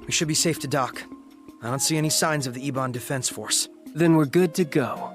We should be safe to dock. I don't see any signs of the Ebon Defense Force. Then we're good to go.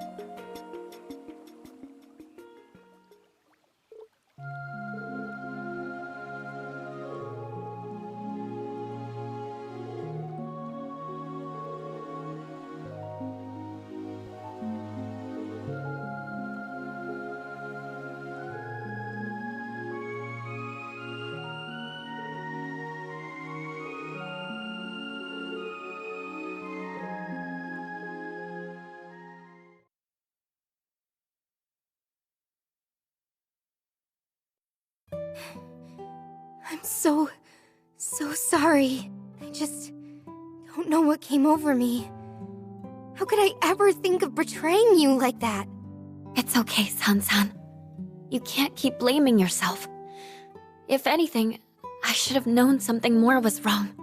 I'm so sorry. I just don't know what came over me. How could I ever think of betraying you like that? It's okay, San-san. You can't keep blaming yourself. If anything, I should have known something more was wrong.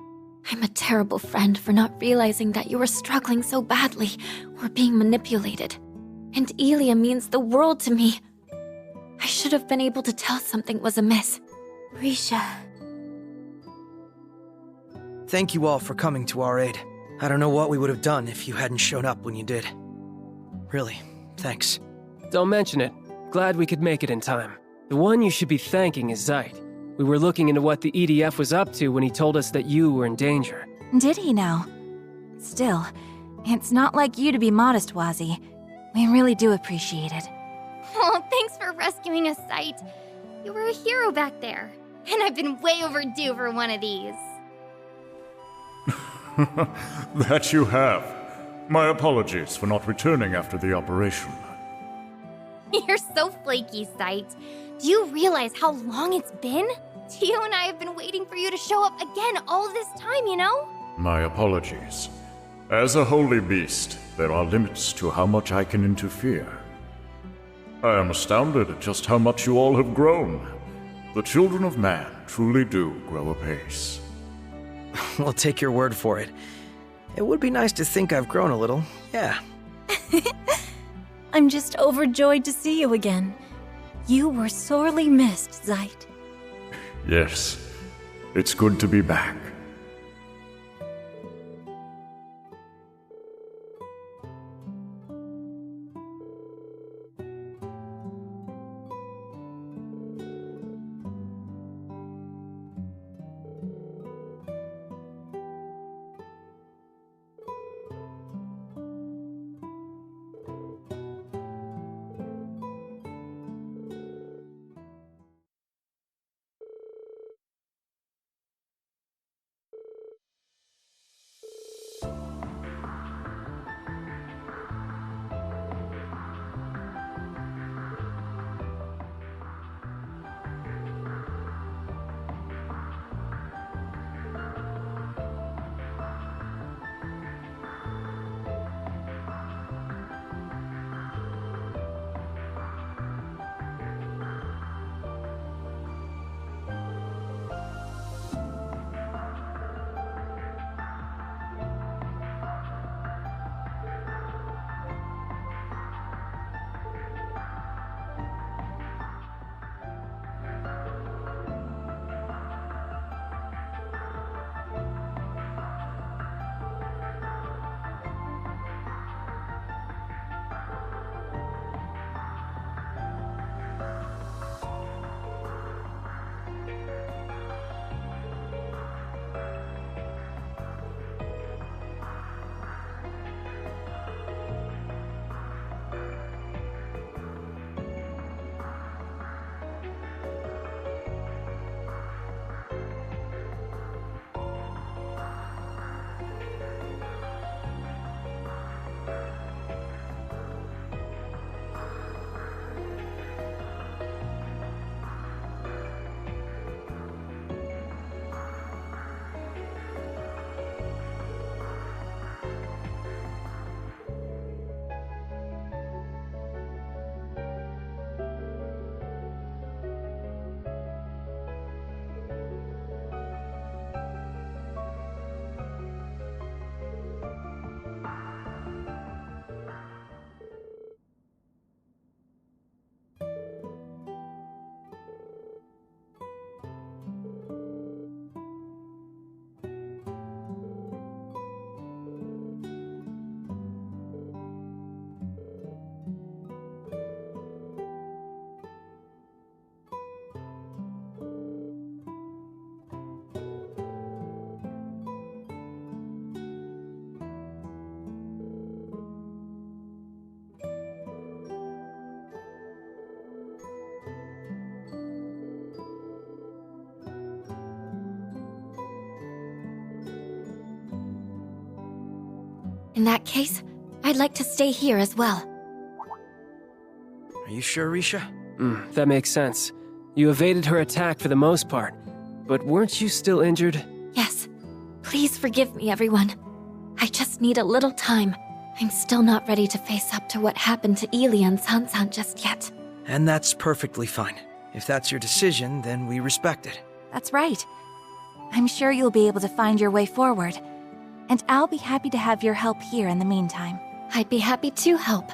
I'm a terrible friend for not realizing that you were struggling so badly or being manipulated. And Elia means the world to me. I should have been able to tell something was amiss. Risha. Thank you all for coming to our aid. I don't know what we would have done if you hadn't shown up when you did. Really, thanks. Don't mention it. Glad we could make it in time. The one you should be thanking is Zeit. We were looking into what the EDF was up to when he told us that you were in danger. Did he now? Still, it's not like you to be modest, Wazi. We really do appreciate it. Oh, thanks for rescuing us, Sight. You were a hero back there. And I've been way overdue for one of these. That you have. My apologies for not returning after the operation. You're so flaky, Sight. Do you realize how long it's been? Tio and I have been waiting for you to show up again all this time, you know? My apologies. As a holy beast, there are limits to how much I can interfere. I am astounded at just how much you all have grown. The children of man truly do grow apace. We'll take your word for it. It would be nice to think I've grown a little, yeah. I'm just overjoyed to see you again. You were sorely missed, Zeit. Yes, it's good to be back. In that case, I'd like to stay here as well. Are you sure, Risha? That makes sense. You evaded her attack for the most part, but weren't you still injured? Yes. Please forgive me, everyone. I just need a little time. I'm still not ready to face up to what happened to Ili and Sansan just yet. And that's perfectly fine. If that's your decision, then we respect it. That's right. I'm sure you'll be able to find your way forward. And I'll be happy to have your help here in the meantime. I'd be happy to help.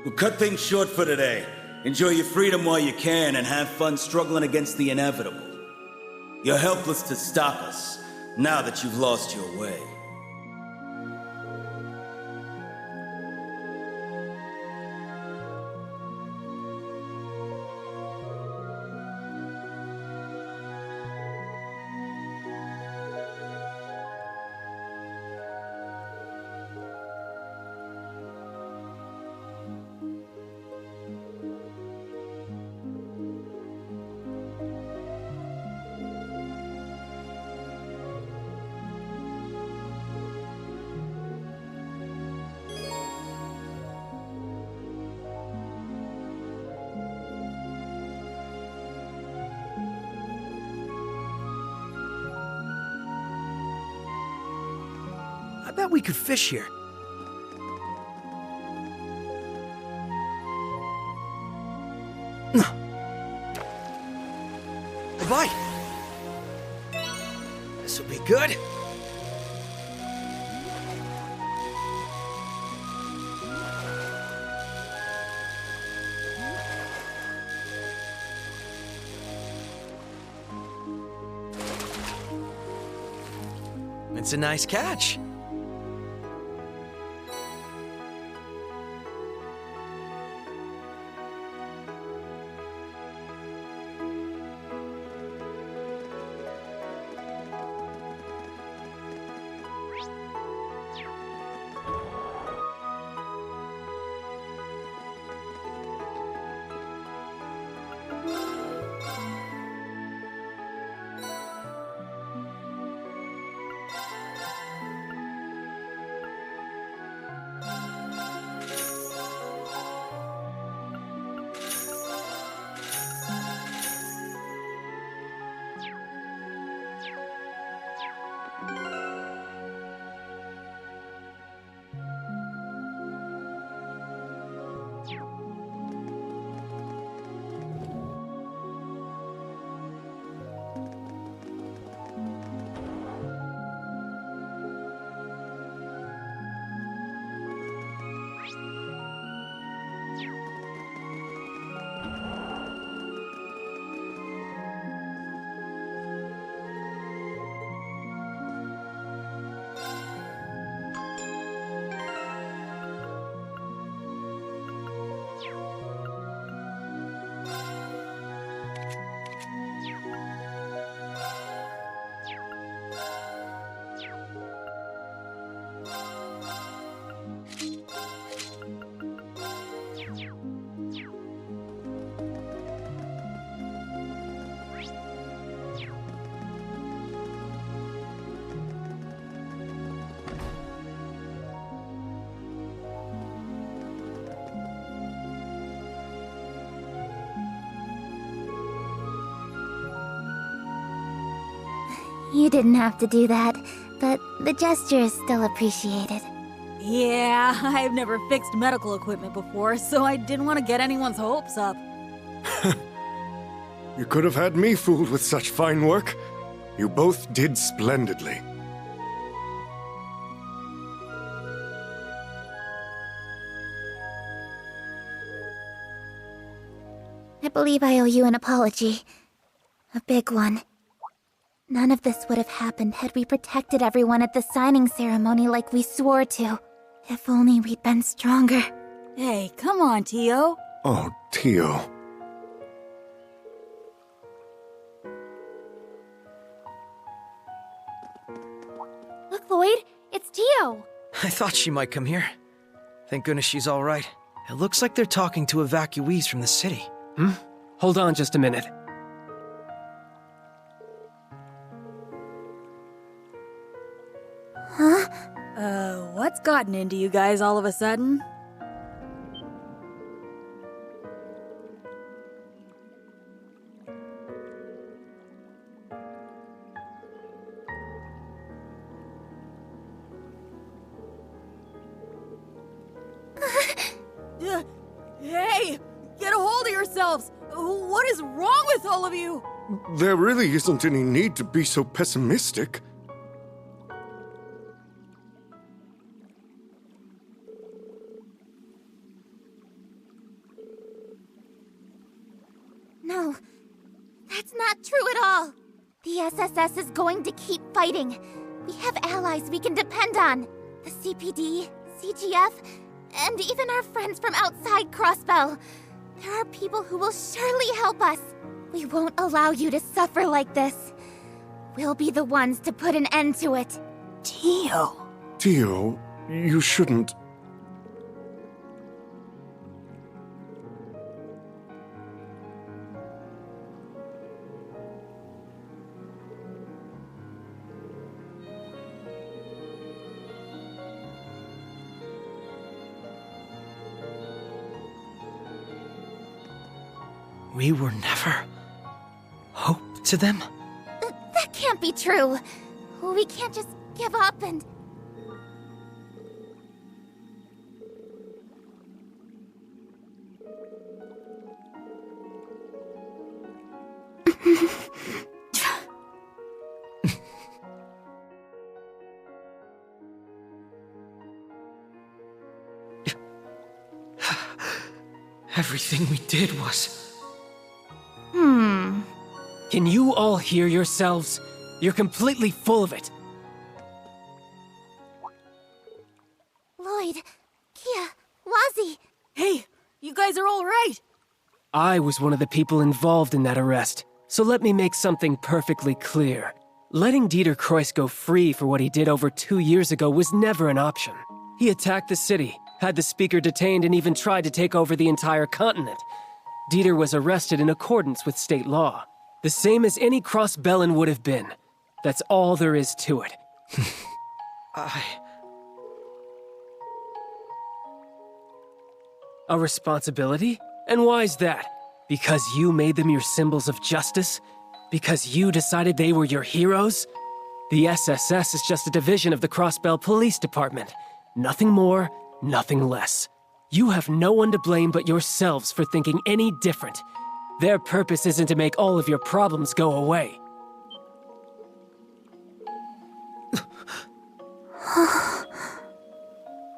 We'll cut things short for today. Enjoy your freedom while you can and have fun struggling against the inevitable. You're helpless to stop us, now that you've lost your way. I bet we could fish here. A bite. This will be good. It's a nice catch. You didn't have to do that, but the gesture is still appreciated. Yeah, I've never fixed medical equipment before, so I didn't want to get anyone's hopes up. You could have had me fooled with such fine work. You both did splendidly. I believe I owe you an apology. A big one. None of this would have happened had we protected everyone at the signing ceremony like we swore to. If only we'd been stronger. Hey, come on, Tio. Oh, Tio. Look, Lloyd, it's Tio. I thought she might come here. Thank goodness she's all right. It looks like they're talking to evacuees from the city. Hold on just a minute. Huh? What's gotten into you guys all of a sudden? Hey! Get a hold of yourselves! What is wrong with all of you? There really isn't any need to be so pessimistic. No, that's not true at all. The SSS is going to keep fighting. We have allies we can depend on. The CPD, CGF, and even our friends from outside Crossbell. There are people who will surely help us. We won't allow you to suffer like this. We'll be the ones to put an end to it. Tio. Tio, you shouldn't. We were never hope to them? That can't be true. We can't just give up and... Everything we did was... Can you all hear yourselves? You're completely full of it. Lloyd, Kia, Wazzy. Hey, you guys are all right. I was one of the people involved in that arrest, so let me make something perfectly clear. Letting Dieter Kreuss go free for what he did over 2 years ago was never an option. He attacked the city, had the speaker detained, and even tried to take over the entire continent. Dieter was arrested in accordance with state law. The same as any Crossbellan would have been. That's all there is to it. A responsibility? And why's that? Because you made them your symbols of justice? Because you decided they were your heroes? The SSS is just a division of the Crossbell Police Department. Nothing more, nothing less. You have no one to blame but yourselves for thinking any different. Their purpose isn't to make all of your problems go away.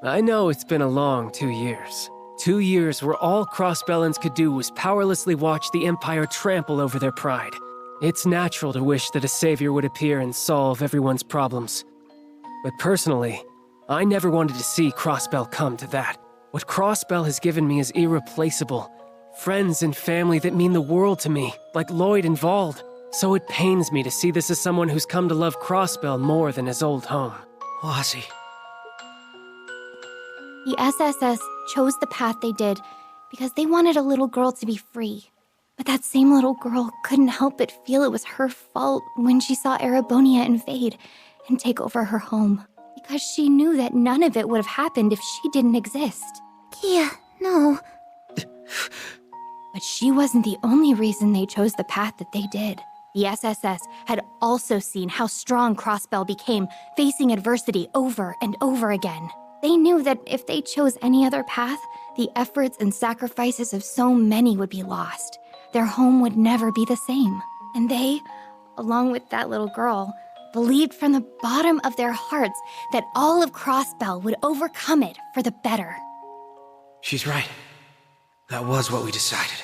I know it's been a long 2 years. 2 years where all Crossbellans could do was powerlessly watch the Empire trample over their pride. It's natural to wish that a savior would appear and solve everyone's problems. But personally, I never wanted to see Crossbell come to that. What Crossbell has given me is irreplaceable. Friends and family that mean the world to me, like Lloyd and Vald. So it pains me to see this as someone who's come to love Crossbell more than his old home. Wazzy. The SSS chose the path they did because they wanted a little girl to be free. But that same little girl couldn't help but feel it was her fault when she saw Erebonia invade and take over her home. Because she knew that none of it would have happened if she didn't exist. Kia, no. But she wasn't the only reason they chose the path that they did. The SSS had also seen how strong Crossbell became, facing adversity over and over again. They knew that if they chose any other path, the efforts and sacrifices of so many would be lost. Their home would never be the same. And they, along with that little girl, believed from the bottom of their hearts that all of Crossbell would overcome it for the better. She's right. That was what we decided.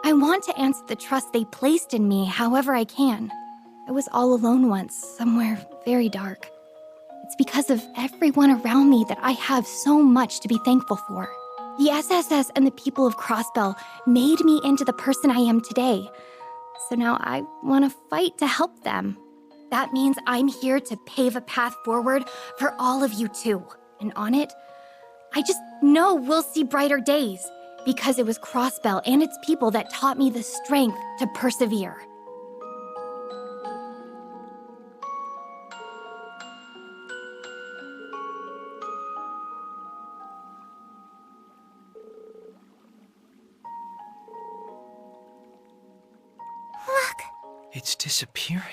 I want to answer the trust they placed in me however I can. I was all alone once, somewhere very dark. It's because of everyone around me that I have so much to be thankful for. The SSS and the people of Crossbell made me into the person I am today. So now I want to fight to help them. That means I'm here to pave a path forward for all of you too. And on it, I just know we'll see brighter days, because it was Crossbell and its people that taught me the strength to persevere. Look! It's disappearing.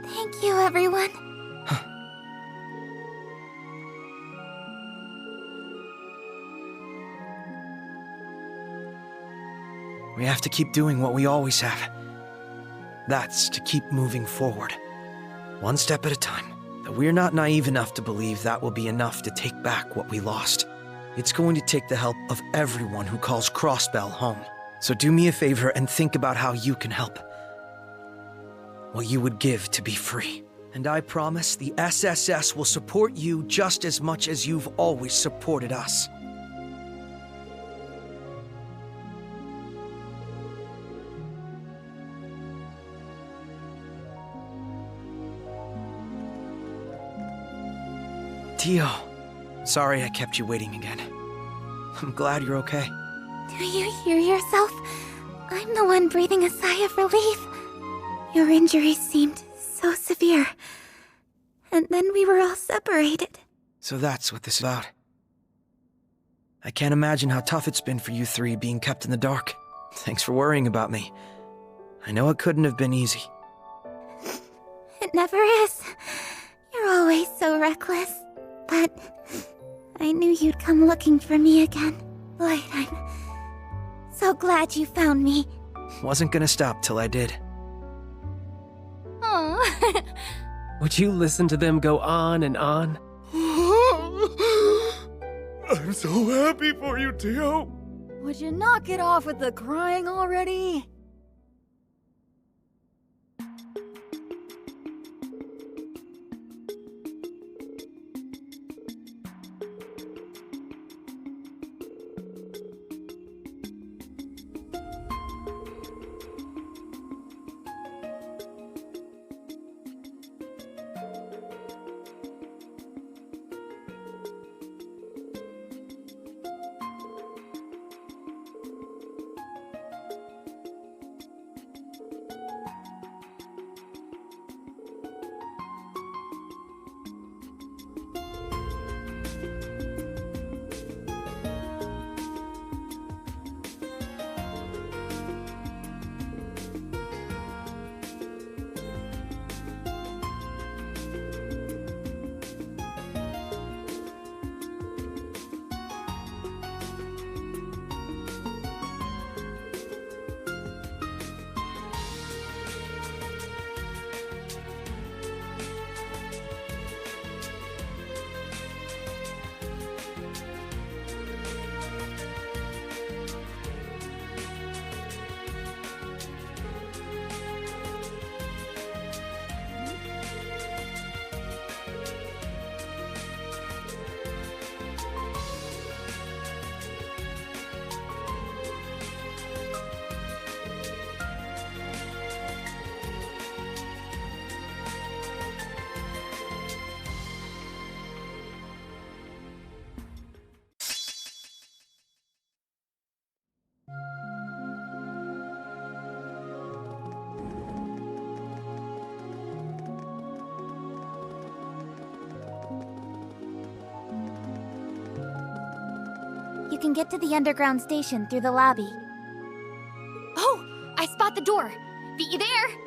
Thank you, everyone. We have to keep doing what we always have. That's to keep moving forward. One step at a time. But we're not naive enough to believe that will be enough to take back what we lost. It's going to take the help of everyone who calls Crossbell home. So do me a favor and think about how you can help. What you would give to be free. And I promise the SSS will support you just as much as you've always supported us. Tio, sorry I kept you waiting again. I'm glad you're okay. Do you hear yourself? I'm the one breathing a sigh of relief. Your injuries seemed so severe. And then we were all separated. So that's what this is about. I can't imagine how tough it's been for you three being kept in the dark. Thanks for worrying about me. I know it couldn't have been easy. It never is. You're always so reckless. But I knew you'd come looking for me again. Lloyd, I'm so glad you found me. Wasn't gonna stop till I did. Aww. Would you listen to them go on and on? I'm so happy for you, Tio. Would you knock it off with the crying already? can get to the underground station through the lobby. Oh, I spot the door. Be there?